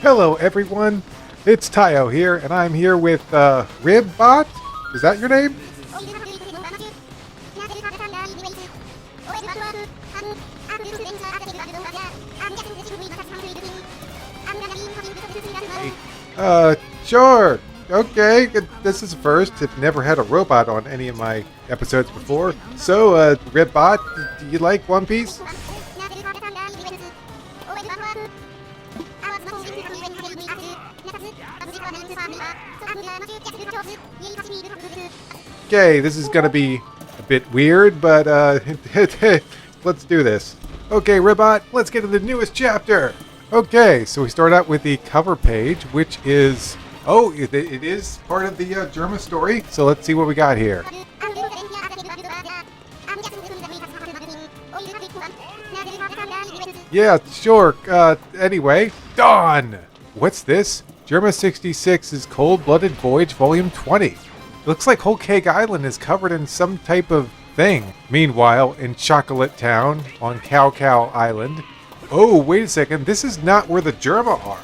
Hello everyone, it's Tayo here, and I'm here with Ribbot? Is that your name? Sure. Okay, this is a first. I've never had a robot on any of my episodes before. So, Ribbot, do you like One Piece? Okay, this is gonna be a bit weird, but let's do this. Okay, Ribbot, let's get to the newest chapter. Okay, so we start out with the cover page, which is... Oh, it is part of the Germa story, so let's see what we got here. Yeah, sure. Anyway, Dawn! What's this? Germa 66's Cold-Blooded Voyage Volume 20. It looks like Whole Cake Island is covered in some type of thing. Meanwhile, in Chocolate Town on Cow Cow Island... Oh, wait a second. This is not where the Germa are.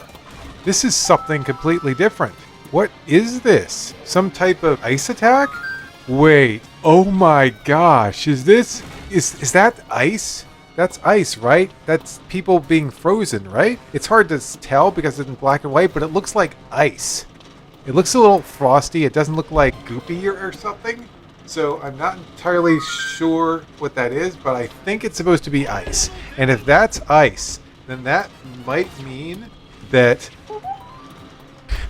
This is something completely different. What is this? Some type of ice attack? Wait. Oh my gosh. Is that ice? That's ice, right? That's people being frozen, right? It's hard to tell because it's in black and white, but it looks like ice. It looks a little frosty. It doesn't look like goopy or something. So I'm not entirely sure what that is, but I think it's supposed to be ice. And if that's ice, then that might mean that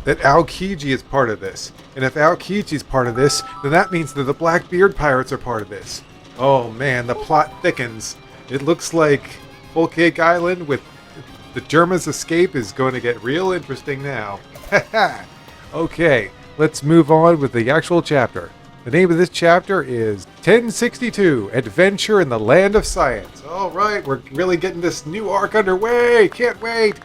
Aokiji is part of this. And if Aokiji is part of this, then that means that the Blackbeard Pirates are part of this. Oh man, the plot thickens. It looks like Whole Cake Island with the Germa's escape is going to get real interesting now. Okay, let's move on with the actual chapter. The name of this chapter is 1062, Adventure in the Land of Science. All right, we're really getting this new arc underway. Can't wait.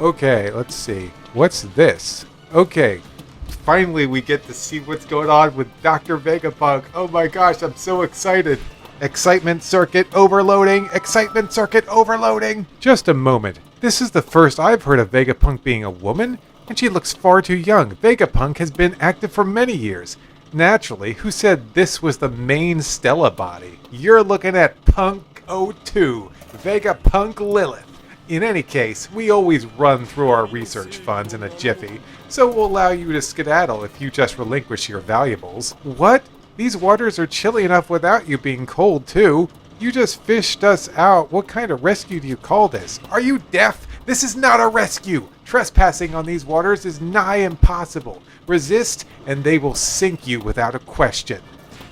Okay, let's see. What's this? Okay, finally we get to see what's going on with Dr. Vegapunk. Oh my gosh, I'm so excited. Excitement circuit overloading. Excitement circuit overloading. Just a moment. This is the first I've heard of Vegapunk being a woman. And she looks far too young. Vegapunk has been active for many years. Naturally, who said this was the main Stella body? You're looking at Punk 02, Vegapunk Lilith. In any case, we always run through our research funds in a jiffy, so we'll allow you to skedaddle if you just relinquish your valuables. What? These waters are chilly enough without you being cold, too. You just fished us out. What kind of rescue do you call this? Are you deaf? This is not a rescue! Trespassing on these waters is nigh impossible. Resist, and they will sink you without a question.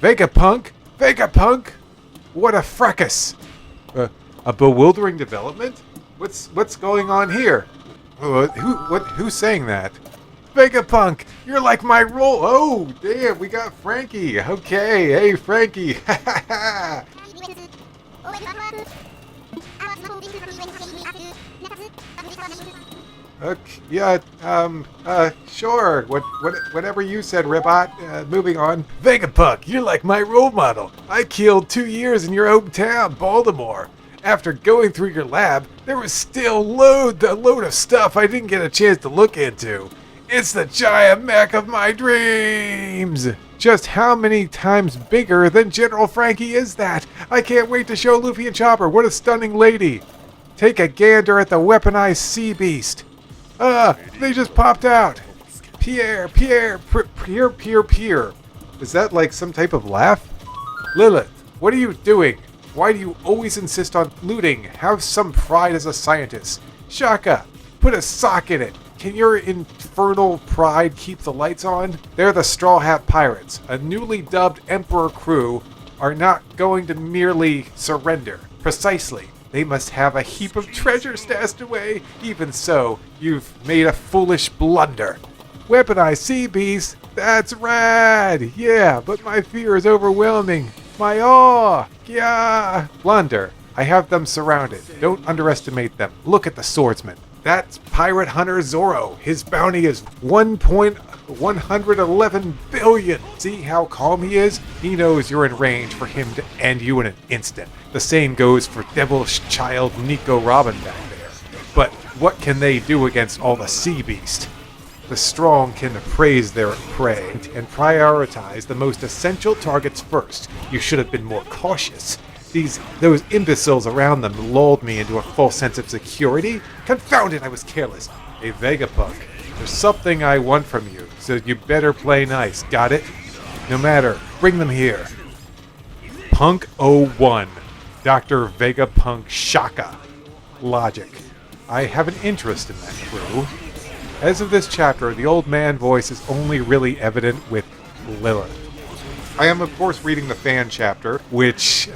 Vegapunk? Vegapunk? What a fracas! A bewildering development? What's going on here? Who's saying that? Vegapunk, you're like my role. Oh, damn, we got Frankie. Okay, hey Frankie. Ha ha ha. Okay, yeah, sure. Whatever you said, Ribbot. Moving on. Vegapunk, you're like my role model. I killed 2 years in your hometown, Baltimore. After going through your lab, there was still a load of stuff I didn't get a chance to look into. It's the giant mech of my dreams! Just how many times bigger than General Frankie is that? I can't wait to show Luffy and Chopper what a stunning lady! Take a gander at the weaponized sea beast. They just popped out. Pierre. Is that like some type of laugh? Lilith, what are you doing? Why do you always insist on looting? Have some pride as a scientist. Shaka, put a sock in it. Can your infernal pride keep the lights on? They're the Straw Hat Pirates. A newly dubbed Emperor crew are not going to merely surrender. Precisely. They must have a heap of treasure stashed away. Even so, you've made a foolish blunder. Weaponized sea beast? That's rad! Yeah, but my fear is overwhelming. My awe! Yeah! Blunder. I have them surrounded. Don't underestimate them. Look at the swordsman. That's Pirate Hunter Zoro. His bounty is 1.111 billion. See how calm he is? He knows you're in range for him to end you in an instant. The same goes for Devil's Child Nico Robin back there. But what can they do against all the sea beast? The strong can appraise their prey and prioritize the most essential targets first. You should have been more cautious. Those imbeciles around them lulled me into a false sense of security. Confound it, I was careless. A Vegapunk. There's something I want from you, so you better play nice. Got it? No matter. Bring them here. Punk 01. Dr. Vegapunk Shaka. Logic. I have an interest in that crew. As of this chapter, the old man voice is only really evident with Lilith. I am, of course, reading the fan chapter, which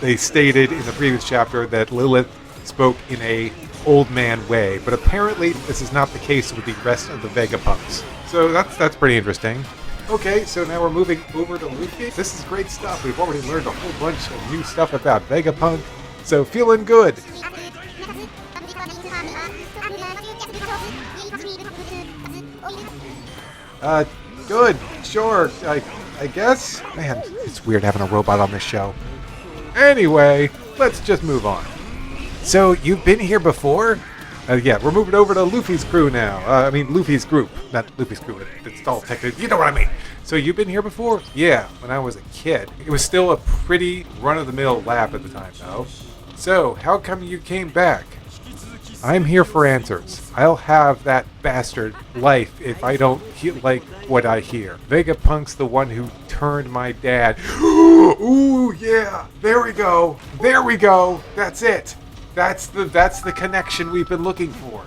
they stated in the previous chapter that Lilith spoke in a old man way, but apparently this is not the case with the rest of the Vegapunks. So that's pretty interesting. Okay, so now we're moving over to Luffy. This is great stuff. We've already learned a whole bunch of new stuff about Vegapunk, so feeling good. Good. Sure. I guess? Man, it's weird having a robot on this show. Anyway, let's just move on. So, you've been here before? Yeah, we're moving over to Luffy's crew now. I mean, Luffy's group. Not Luffy's crew. It's all technically... You know what I mean. So, you've been here before? Yeah, when I was a kid. It was still a pretty run-of-the-mill lab at the time, though. So, how come you came back? I'm here for answers. I'll have that bastard life if I don't like what I hear. Vegapunk's the one who turned my dad. Ooh, yeah. There we go. There we go. That's it. That's the connection we've been looking for.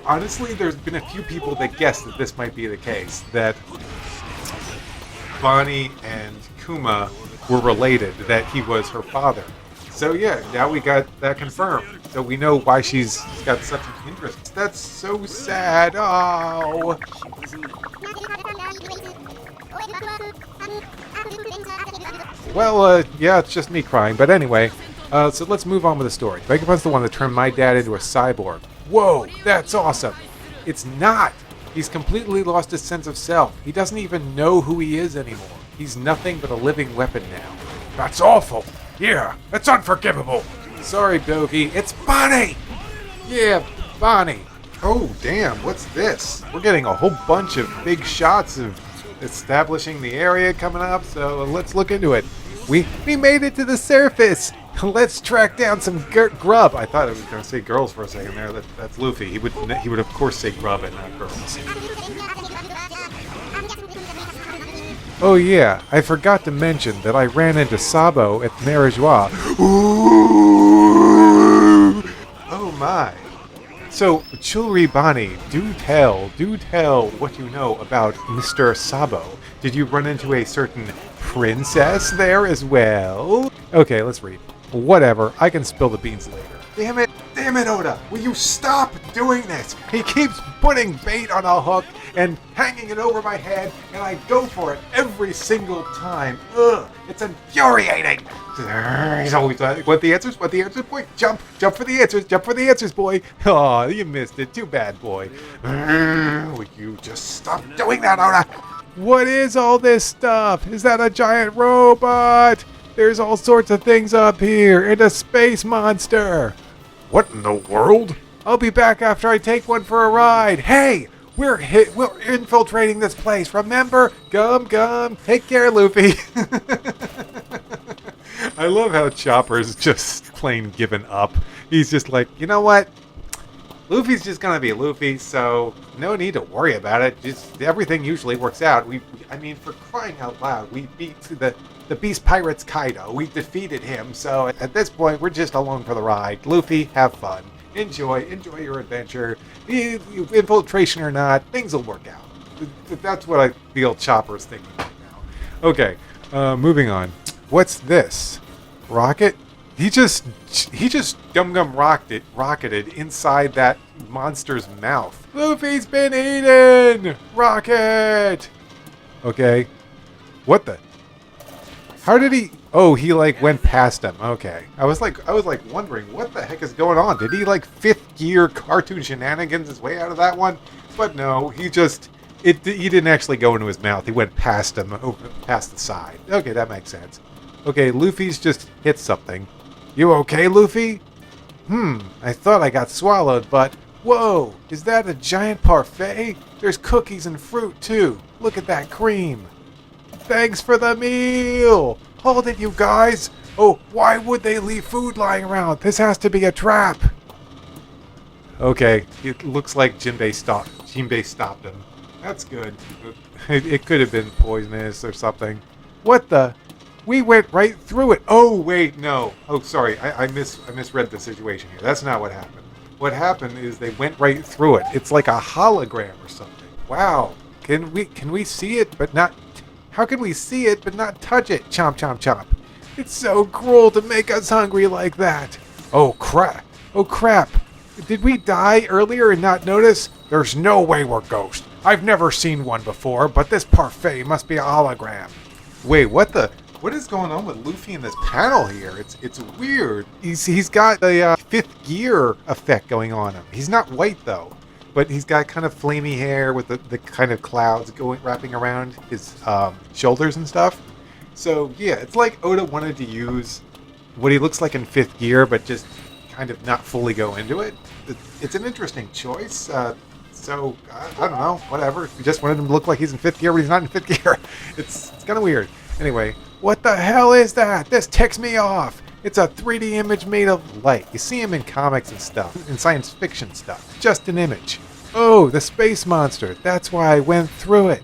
Honestly, there's been a few people that guessed that this might be the case. That Bonnie and Kuma were related. That he was her father. So yeah, now we got that confirmed. So we know why she's got such an interest. That's so sad. Oh. Well, yeah, it's just me crying. But anyway, so let's move on with the story. Vegapunk's the one that turned my dad into a cyborg. Whoa, that's awesome. It's not. He's completely lost his sense of self. He doesn't even know who he is anymore. He's nothing but a living weapon now. That's awful. Yeah, that's unforgivable. Sorry, Dogi. It's Bonnie! Yeah, Bonnie. Oh, damn, what's this? We're getting a whole bunch of big shots of establishing the area coming up, so let's look into it. We made it to the surface! Let's track down some grub. I thought I was going to say girls for a second there. That's Luffy. He would of course say grub and not girls. Oh yeah, I forgot to mention that I ran into Sabo at Marijois. Oh my. So, Chulri Bonnie, do tell what you know about Mr. Sabo. Did you run into a certain princess there as well? Okay, let's read. Whatever, I can spill the beans later. Damn it, Oda! Will you stop doing this? He keeps putting bait on a hook and hanging it over my head, and I go for it every single time. Ugh, it's infuriating. He's always like, what the answers, boy? Jump for the answers, boy. Oh, you missed it. Too bad, boy. Will you just stop doing that, Oda? What is all this stuff? Is that a giant robot? There's all sorts of things up here, and a space monster. What in the world? I'll be back after I take one for a ride. Hey, we're infiltrating this place, remember? Gum. Take care, Luffy. I love how Chopper's just plain given up. He's just like, you know what? Luffy's just gonna be Luffy, so no need to worry about it. Just everything usually works out. I mean, for crying out loud, we beat the Beast Pirate's Kaido. We defeated him, so at this point, we're just along for the ride. Luffy, have fun. Enjoy your adventure. Infiltration or not, things will work out. That's what I feel Chopper's thinking right now. Okay, moving on. What's this? Rocket? He just gum rocketed inside that monster's mouth. Luffy's been eaten! Rocket! Okay. What the? How did he? Oh, he like went past him. Okay. I was like wondering what the heck is going on. Did he like fifth gear cartoon shenanigans his way out of that one? But no, he didn't actually go into his mouth. He went past him, over past the side. Okay, that makes sense. Okay, Luffy's just hit something. You okay, Luffy? I thought I got swallowed, but Whoa, is that a giant parfait? There's cookies and fruit too. Look at that cream. Thanks for the meal. Hold it, you guys. Oh, why would they leave food lying around? This has to be a trap. Okay, it looks like Jinbei stopped him. That's good. It could have been poisonous or something. What the? We went right through it. Oh, wait, no. Oh, sorry. I misread the situation here. That's not what happened. What happened is they went right through it. It's like a hologram or something. Wow. Can we see it but not... How can we see it but not touch it? Chomp, chomp, chomp. It's so cruel to make us hungry like that. Oh, crap. Oh, crap. Did we die earlier and not notice? There's no way we're ghosts. I've never seen one before, but this parfait must be a hologram. Wait, what the... What is going on with Luffy in this panel here? It's weird. He's got the fifth gear effect going on him. He's not white though, but he's got kind of flamey hair with the kind of clouds wrapping around his shoulders and stuff. So yeah, it's like Oda wanted to use what he looks like in fifth gear, but just kind of not fully go into it. It's an interesting choice. So I don't know, whatever. We just wanted him to look like he's in fifth gear, but he's not in fifth gear. It's kind of weird. Anyway. What the hell is that? This ticks me off. It's a 3D image made of light. You see them in comics and stuff, in science fiction stuff. Just an image. Oh, the space monster. That's why I went through it.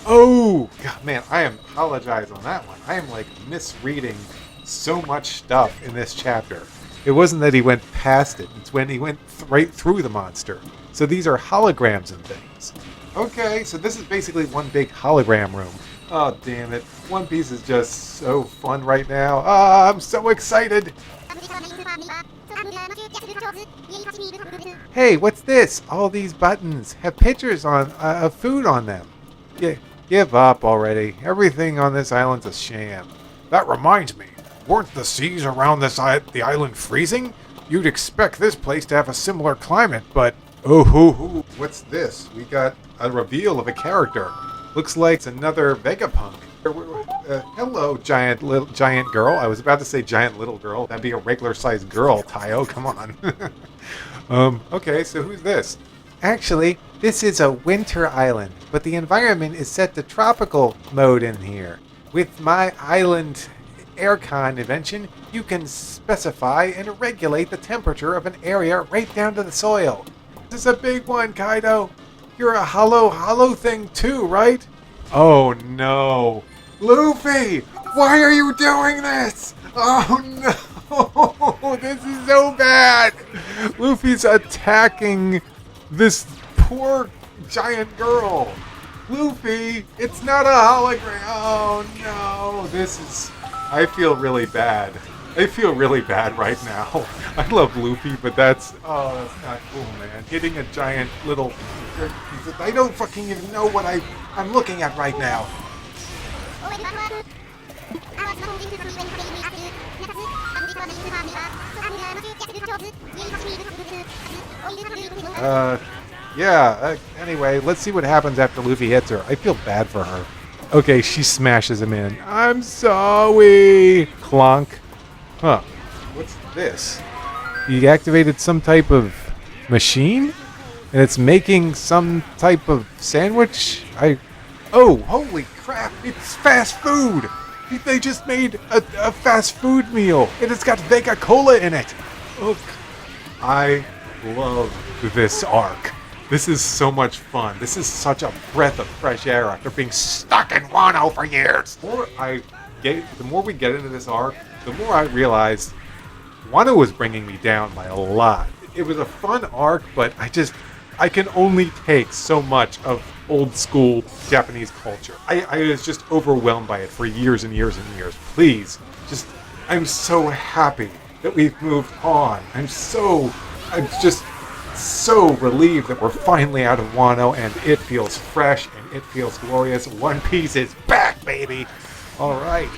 Oh, God, man, I apologize on that one. I am like misreading so much stuff in this chapter. It wasn't that he went past it. It's when he went right through the monster. So these are holograms and things. Okay, so this is basically one big hologram room. Oh, damn it. One Piece is just so fun right now. Ah, I'm so excited. Hey, what's this? All these buttons have pictures of food on them. Give up already. Everything on this island's a sham. That reminds me. Weren't the seas around the island freezing? You'd expect this place to have a similar climate, but... Oh, what's this? We got a reveal of a character. Looks like it's another Vegapunk. Hello, giant girl. I was about to say giant little girl. That'd be a regular-sized girl, Tayo. Come on. Okay, so who's this? Actually, this is a winter island, but the environment is set to tropical mode in here. With my island aircon invention, you can specify and regulate the temperature of an area right down to the soil. This is a big one, Kaido. You're a hollow thing too, right? Oh no. Luffy! Why are you doing this? Oh no! This is so bad! Luffy's attacking this poor giant girl. Luffy, it's not a hologram. Oh no! This is... I feel really bad. I feel really bad right now. I love Luffy, but that's not cool, man. Hitting a giant little... I don't fucking even know what I'm looking at right now. Anyway, let's see what happens after Luffy hits her. I feel bad for her. Okay, she smashes him in. I'm sorry! Clonk. Huh. What's this? You activated some type of machine? And it's making some type of sandwich? Oh, holy crap! It's fast food! They just made a fast food meal! And it's got Vega Cola in it! Look. I love this arc. This is so much fun. This is such a breath of fresh air after being stuck in Wano for years. The more we get into this arc, the more I realized Wano was bringing me down by a lot. It was a fun arc, but I can only take so much of old school Japanese culture. I was just overwhelmed by it for years and years and years. Please, I'm so happy that we've moved on. I'm just so relieved that we're finally out of Wano and it feels fresh and it feels glorious. One Piece is back, baby! Alright.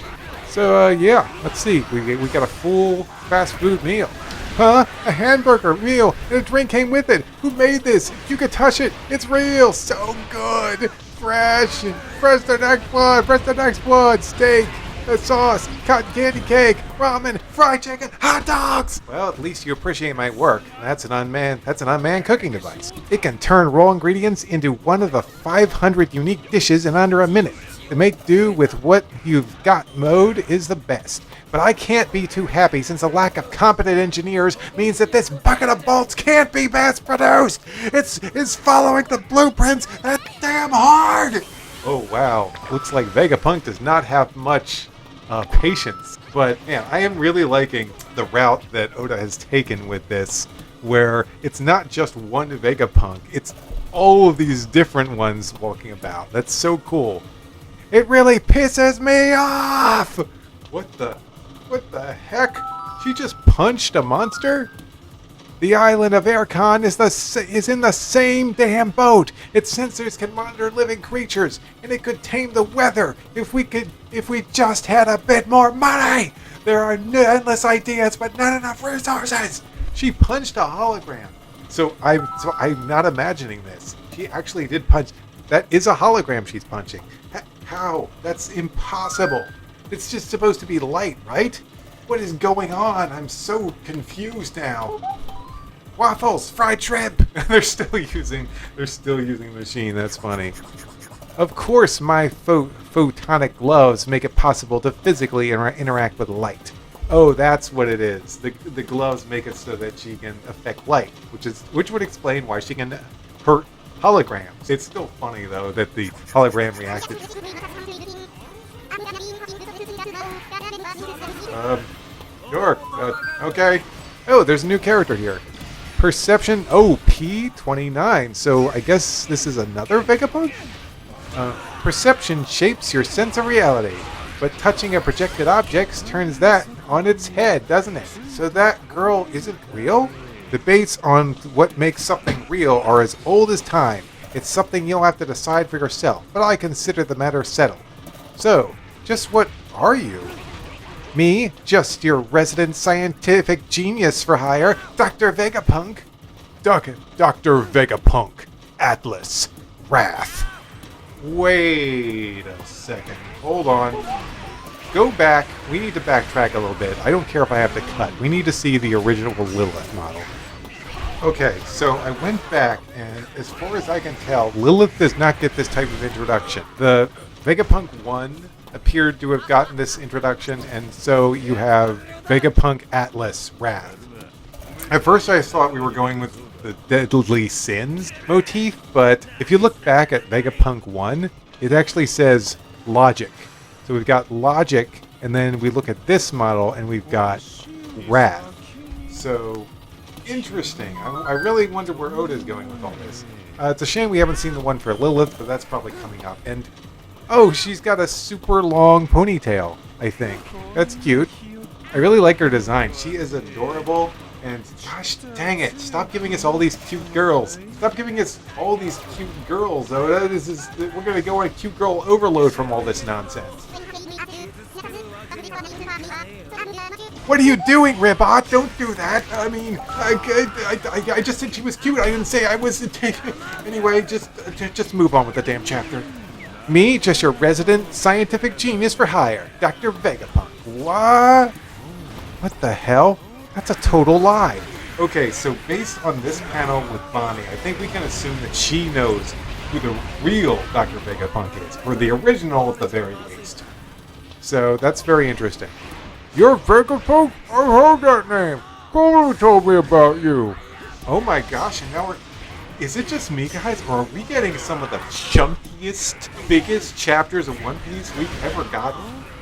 So, let's see. We got a full fast food meal. Huh? A hamburger meal and a drink came with it. Who made this? You could touch it. It's real. So good. Fresh. Fresh the next blood. Fresh the next blood. Steak. sauce, cotton candy cake, ramen, fried chicken, hot dogs. Well, at least you appreciate my work. That's an unmanned cooking device. It can turn raw ingredients into one of the 500 unique dishes in under a minute. The make do with what you've got mode is the best. But I can't be too happy since the lack of competent engineers means that this bucket of bolts can't be mass produced. It's following the blueprints that damn hard. Oh wow, looks like Vegapunk does not have much patience. But man, I am really liking the route that Oda has taken with this, where it's not just one Vegapunk, it's all of these different ones walking about. That's so cool. It really pisses me off! What the heck? She just punched a monster? The island of Aircon is in the same damn boat. Its sensors can monitor living creatures, and it could tame the weather if we just had a bit more money. There are endless ideas, but not enough resources. She punched a hologram. So I'm not imagining this. She actually did punch. That is a hologram she's punching. How? That's impossible. It's just supposed to be light, right? What is going on? I'm so confused now. Waffles, fried shrimp. They're still using the machine. That's funny. Of course, my photonic gloves make it possible to physically interact with light. Oh, that's what it is. The gloves make it so that she can affect light, which would explain why she can hurt holograms. It's still funny though that the hologram reacted. Sure. Okay. Oh, there's a new character here. Perception. Oh, P29. So I guess this is another Vegapunk? Perception shapes your sense of reality, but touching a projected object turns that on its head, doesn't it? So that girl isn't real? Debates on what makes something real are as old as time. It's something you'll have to decide for yourself, but I consider the matter settled. So, just what are you? Me, just your resident scientific genius for hire, Dr. Vegapunk. Dr. Vegapunk. Atlas. Wrath. Wait a second. Hold on. Go back. We need to backtrack a little bit. I don't care if I have to cut. We need to see the original Lilith model. Okay, so I went back, and as far as I can tell, Lilith does not get this type of introduction. The Vegapunk 1 appeared to have gotten this introduction, and so you have Vegapunk Atlas Wrath. At first I thought we were going with the Deadly Sins motif, but if you look back at Vegapunk 1, it actually says Logic. So we've got Logic, and then we look at this model, and we've got Wrath. So, interesting. I really wonder where Oda is going with all this. It's a shame we haven't seen the one for Lilith, but that's probably coming up. And oh, she's got a super long ponytail, I think. That's cute. I really like her design. She is adorable. And gosh dang it, stop giving us all these cute girls. Stop giving us all these cute girls. Oda. We're going to go on a cute girl overload from all this nonsense. What are you doing, Ribot? Don't do that. I mean, I just said she was cute. I didn't say I was... Anyway, just move on with the damn chapter. Me, just your resident scientific genius for hire, Dr. Vegapunk. What? What the hell? That's a total lie. Okay, so based on this panel with Bonnie, I think we can assume that she knows who the real Dr. Vegapunk is, or the original at the very least. So that's very interesting. You're Vegapunk? I heard that name. Kuma told me about you. Oh my gosh, and now we're... Is it just me, guys, or are we getting some of the chunkiest, biggest chapters of One Piece we've ever gotten?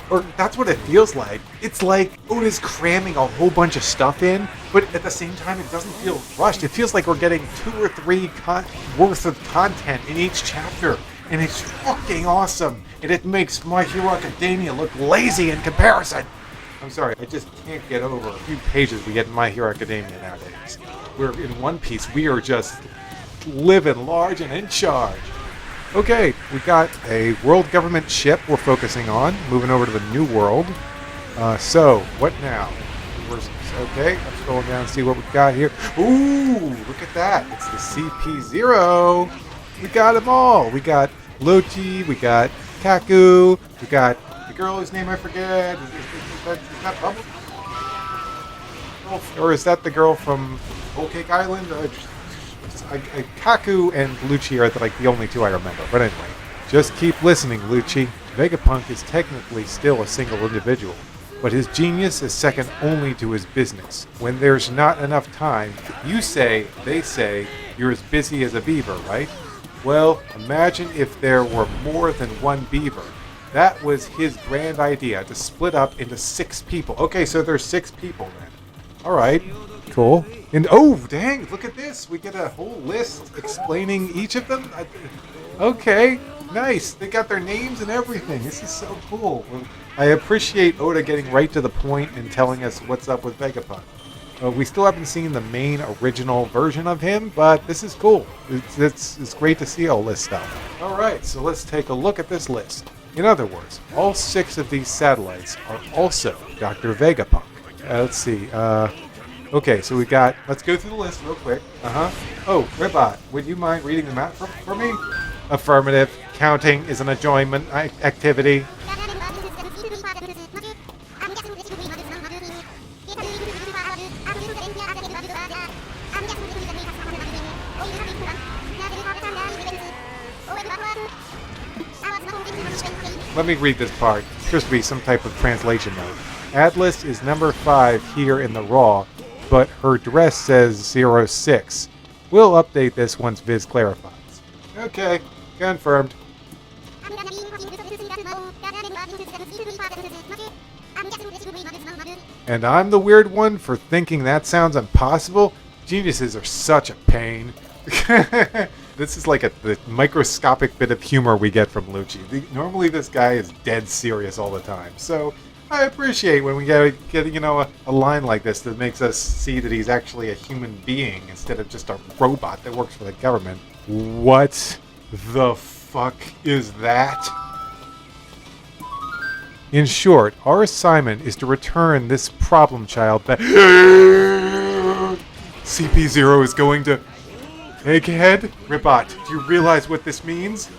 Or that's what it feels like. It's like Oda's cramming a whole bunch of stuff in, but at the same time it doesn't feel rushed. It feels like we're getting 2 or 3 worth of content in each chapter, and it's fucking awesome. And it makes My Hero Academia look lazy in comparison. I'm sorry, I just can't get over a few pages we get in My Hero Academia nowadays. We're in One Piece, we are just living large and in charge. Okay, we got a world government ship we're focusing on, moving over to the new world. So, what now? Okay, let's scroll down and see what we've got here. Ooh, look at that. It's the CP0. We got them all. We got Lochi, we got Kaku, we got The girl whose name I forget. Is that Bubble? Or is that the girl from Whole Cake Island? Kaku and Lucci are like the only two I remember. But anyway, just keep listening, Lucci. Vegapunk is technically still a single individual, but his genius is second only to his business. When there's not enough time, you say, they say, you're as busy as a beaver, right? Well, imagine if there were more than one beaver. That was his grand idea, to split up into 6 people. Okay, so there's 6 people then. Alright, cool. And oh, dang, look at this. We get a whole list explaining each of them. Okay, nice. They got their names and everything. This is so cool. I appreciate Oda getting right to the point and telling us what's up with Vegapunk. We still haven't seen the main original version of him, but this is cool. It's great to see all this stuff. Alright, so let's take a look at this list. In other words, all 6 of these satellites are also Dr. Vegapunk. Let's see. Okay, so we got... Let's go through the list real quick. Oh, Ribot, would you mind reading them out for me? Affirmative. Counting is an enjoyment activity. Let me read this part. It's supposed to be some type of translation note. Atlas is number 5 here in the raw, but her dress says 06. We'll update this once Viz clarifies. Okay, confirmed. And I'm the weird one for thinking that sounds impossible? Geniuses are such a pain. This is like the microscopic bit of humor we get from Lucci. Normally this guy is dead serious all the time, so I appreciate when we get a line like this that makes us see that he's actually a human being instead of just a robot that works for the government. What the fuck is that? In short, our assignment is to return this problem child back. CP0 is going to... Egghead? Ribot, do you realize what this means?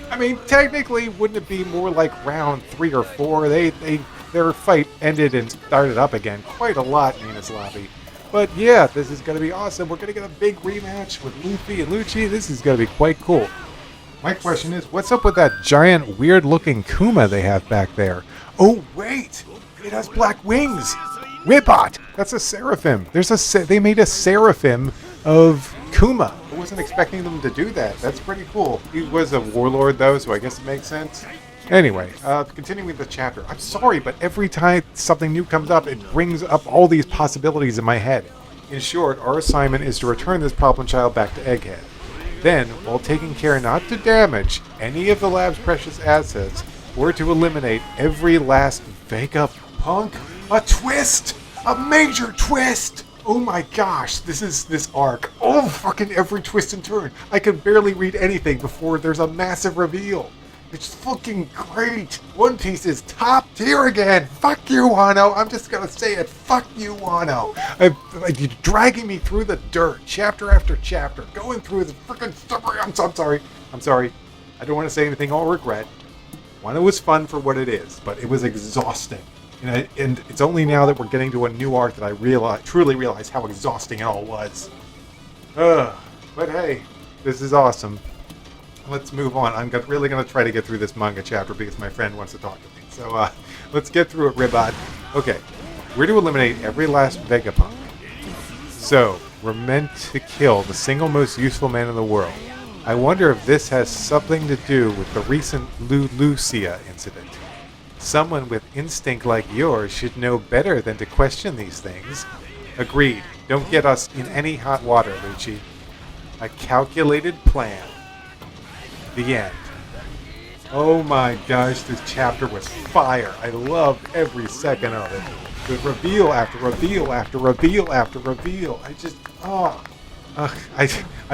I mean, technically, wouldn't it be more like round 3 or 4? Their fight ended and started up again quite a lot in Nina's lobby. But yeah, this is going to be awesome. We're going to get a big rematch with Luffy and Lucci. This is going to be quite cool. My question is, what's up with that giant, weird-looking Kuma they have back there? Oh, wait! It has black wings! Ribot! That's a seraphim. They made a seraphim of Kuma. I wasn't expecting them to do that. That's pretty cool. He was a warlord, though, so I guess it makes sense. Anyway, continuing the chapter. I'm sorry, but every time something new comes up, it brings up all these possibilities in my head. In short, our assignment is to return this problem child back to Egghead. Then, while taking care not to damage any of the lab's precious assets, we're to eliminate every last Vegapunk. A twist! A major twist! Oh my gosh, this arc. Oh, fucking every twist and turn. I can barely read anything before there's a massive reveal. It's fucking great. One Piece is top tier again. Fuck you, Wano. I'm just gonna say it. Fuck you, Wano. You're dragging me through the dirt, chapter after chapter, going through the freaking story. I'm sorry. I don't want to say anything I'll regret. Wano was fun for what it is, but it was exhausting. And it's only now that we're getting to a new arc that I truly realize how exhausting it all was. But hey, this is awesome. Let's move on. I'm really going to try to get through this manga chapter because my friend wants to talk to me. So let's get through it, Ribot. Okay, we're to eliminate every last Vegapunk. So, we're meant to kill the single most useful man in the world. I wonder if this has something to do with the recent Lucia incident. Someone with instinct like yours should know better than to question these things. Agreed. Don't get us in any hot water, Lucci. A calculated plan. The end. Oh my gosh, this chapter was fire. I loved every second of it. The reveal after reveal after reveal after reveal. I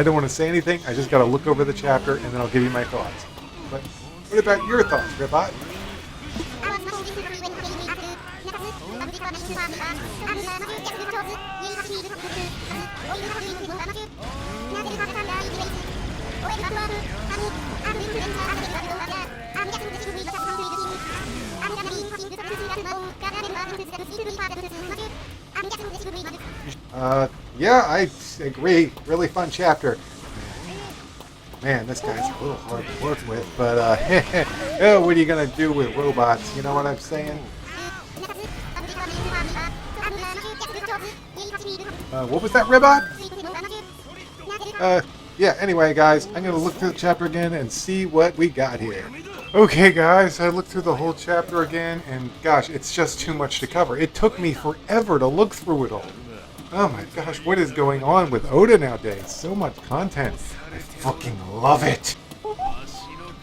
don't want to say anything. I just got to look over the chapter and then I'll give you my thoughts. But what about your thoughts, Ribot? Yeah, I agree. Really fun chapter. Man, this guy's a little hard to work with, but oh, what are you gonna do with robots? You know what I'm saying? What was that, Ribot? Yeah, anyway, guys, I'm gonna look through the chapter again and see what we got here. Okay, guys, I looked through the whole chapter again, and gosh, it's just too much to cover. It took me forever to look through it all. Oh my gosh, what is going on with Oda nowadays? So much content. I fucking love it.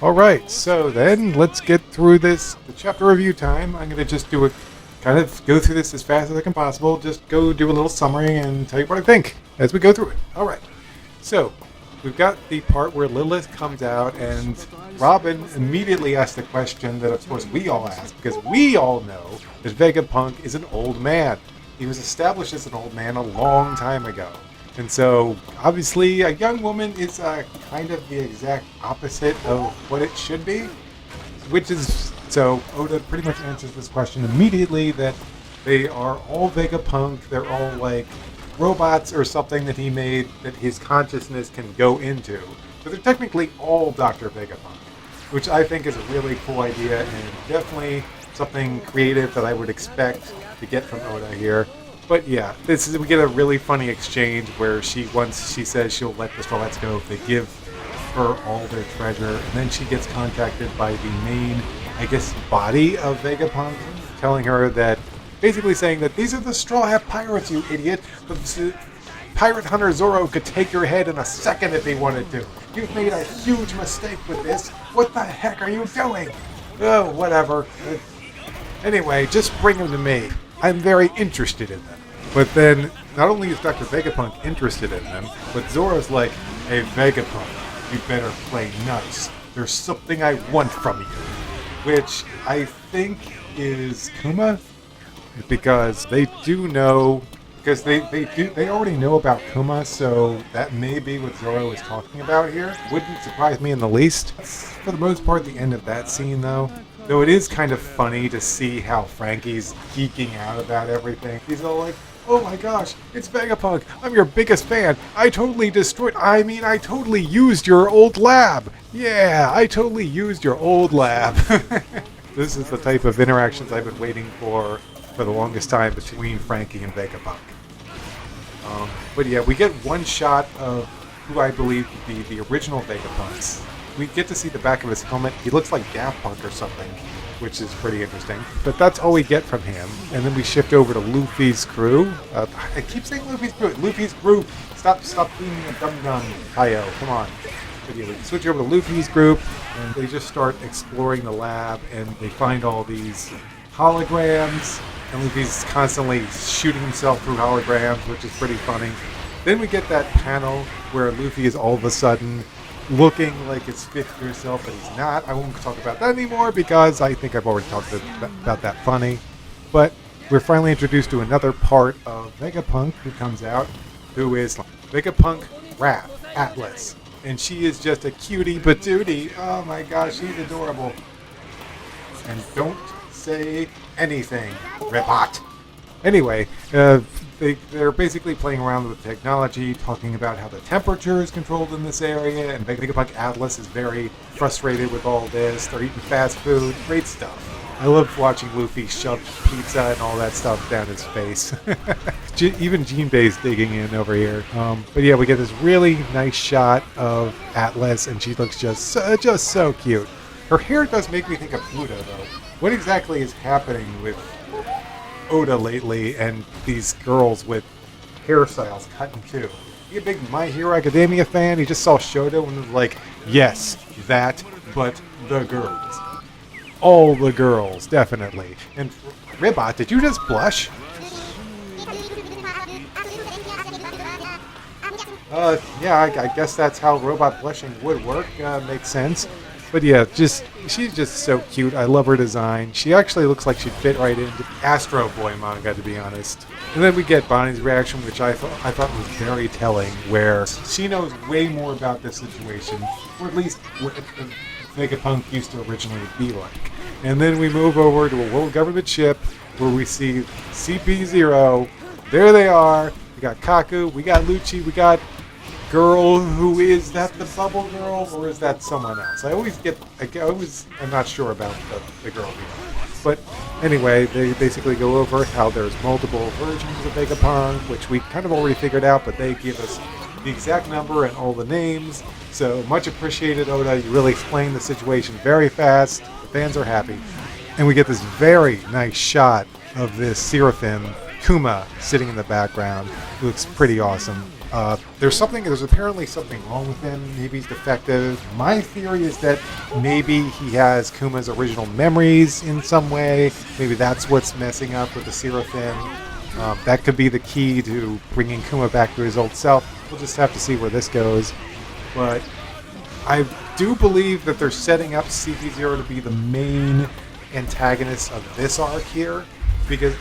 Alright, so then let's get through this. The chapter review time. I'm going to just do kind of go through this as fast as I can possible. Just go do a little summary and tell you what I think as we go through it. Alright, so we've got the part where Lilith comes out and Robin immediately asks the question that of course we all ask, because we all know that Vegapunk is an old man. He was established as an old man a long time ago. And so, obviously, a young woman is kind of the exact opposite of what it should be. Which is, so Oda pretty much answers this question immediately, that they are all Vegapunk, they're all like robots or something that he made that his consciousness can go into. So they're technically all Dr. Vegapunk, which I think is a really cool idea and definitely something creative that I would expect to get from Oda here. But yeah, we get a really funny exchange where once she says she'll let the Strawettes go if they give her all their treasure, and then she gets contacted by the main, I guess, body of Vegapunk, telling her that, basically saying that these are the Straw Hat Pirates, you idiot. The pirate hunter Zoro could take your head in a second if he wanted to. You've made a huge mistake with this. What the heck are you doing? Oh, whatever. Anyway, just bring him to me. I'm very interested in them. But then, not only is Dr. Vegapunk interested in them, but Zoro's like, hey Vegapunk, you better play nice. There's something I want from you. Which I think is Kuma, because they do know, because they already know about Kuma, so that may be what Zoro is talking about here. Wouldn't surprise me in the least. For the most part, the end of that scene though it is kind of funny to see how Frankie's geeking out about everything. He's all like, oh my gosh, it's Vegapunk. I'm your biggest fan. I totally used your old lab. Yeah, I totally used your old lab. This is the type of interactions I've been waiting for the longest time between Frankie and Vegapunk. But yeah, we get one shot of who I believe to be the original Vegapunks. We get to see the back of his helmet. He looks like Daft Punk or something, which is pretty interesting. But that's all we get from him. And then we shift over to Luffy's crew. I keep saying Luffy's crew. Luffy's group. Stop being a dum-dum, Kaio. Come on. But yeah, we switch over to Luffy's group, and they just start exploring the lab, and they find all these holograms, and Luffy's constantly shooting himself through holograms, which is pretty funny. Then we get that panel where Luffy is all of a sudden looking like his fifth year self, but he's not. I won't talk about that anymore because I think I've already talked about that funny. But we're finally introduced to another part of Vegapunk who comes out, who is Vegapunk Wrath Atlas. And she is just a cutie patootie. Oh my gosh, she's adorable. And don't say anything, Ribot. Anyway, they're basically playing around with the technology, talking about how the temperature is controlled in this area, and Vegapunk Atlas is very frustrated with all this. They're eating fast food. Great stuff. I love watching Luffy shove pizza and all that stuff down his face. Even Jinbei's digging in over here. But yeah, we get this really nice shot of Atlas, and she looks just so cute. Her hair does make me think of Pluto, though. What exactly is happening with Oda lately and these girls with hairstyles cut in two? You a big My Hero Academia fan? He just saw Shoto and was like, yes, that, but the girls. All the girls, definitely. And Ribot, did you just blush? Yeah, I guess that's how robot blushing would work. Makes sense. But yeah, she's just so cute. I love her design. She actually looks like she'd fit right into the Astro Boy manga, to be honest. And then we get Bonnie's reaction, which I thought was very telling, where she knows way more about this situation, or at least what Vegapunk used to originally be like. And then we move over to a world government ship where we see CP0. There they are. We got Kaku, we got Lucci, we got girl who is that the bubble girl or is that someone else? I'm not sure about the girl here. But anyway, they basically go over how there's multiple versions of Vegapunk, which we kind of already figured out, but they give us the exact number and all the names. So much appreciated, Oda. You really explained the situation very fast. The fans are happy. And we get this very nice shot of this Seraphim, Kuma, sitting in the background. It looks pretty awesome. There's apparently something wrong with him. Maybe he's defective. My theory is that maybe he has Kuma's original memories in some way. Maybe that's what's messing up with the Seraphim. That could be the key to bringing Kuma back to his old self. We'll just have to see where this goes. But I do believe that they're setting up CP0 to be the main antagonist of this arc here, because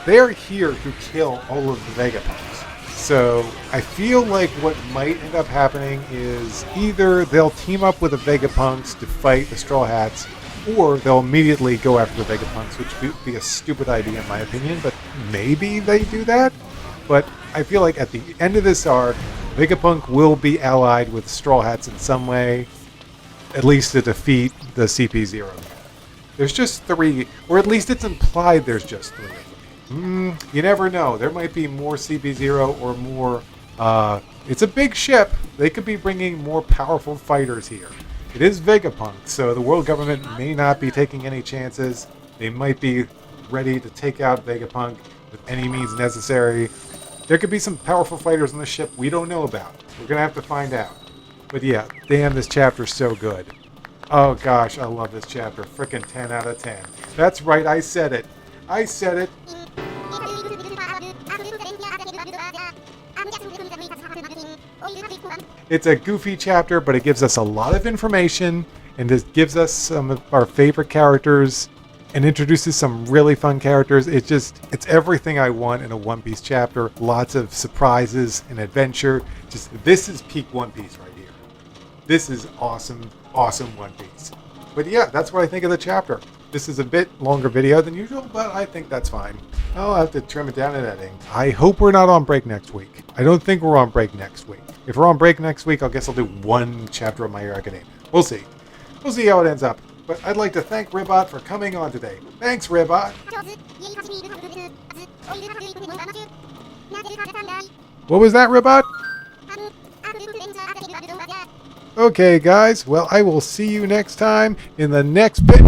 they're here to kill all of the Vegapunks. So I feel like what might end up happening is either they'll team up with the Vegapunks to fight the Straw Hats, or they'll immediately go after the Vegapunks, which would be a stupid idea in my opinion, but maybe they do that. But I feel like at the end of this arc, Vegapunk will be allied with Straw Hats in some way, at least to defeat the CP0. There's just 3, or at least it's implied there's just 3. You never know. There might be more CP0 or more. It's a big ship. They could be bringing more powerful fighters here. It is Vegapunk, so the world government may not be taking any chances. They might be ready to take out Vegapunk with any means necessary. There could be some powerful fighters on the ship we don't know about. We're going to have to find out. But yeah, damn, this chapter's so good. Oh gosh, I love this chapter. Frickin' 10 out of 10. That's right, I said it. I said it. It's a goofy chapter, but it gives us a lot of information, and it gives us some of our favorite characters, and introduces some really fun characters. It's everything I want in a One Piece chapter. Lots of surprises and adventure. This is peak One Piece right here. This is awesome, awesome One Piece. But yeah, that's what I think of the chapter. This is a bit longer video than usual, but I think that's fine. I'll have to trim it down in editing. I hope we're not on break next week. I don't think we're on break next week. If we're on break next week, I guess I'll do 1 chapter of My Hero Academia. We'll see. We'll see how it ends up. But I'd like to thank Ribot for coming on today. Thanks, Ribot. What was that, Ribot? Okay, guys. Well, I will see you next time in the next bit.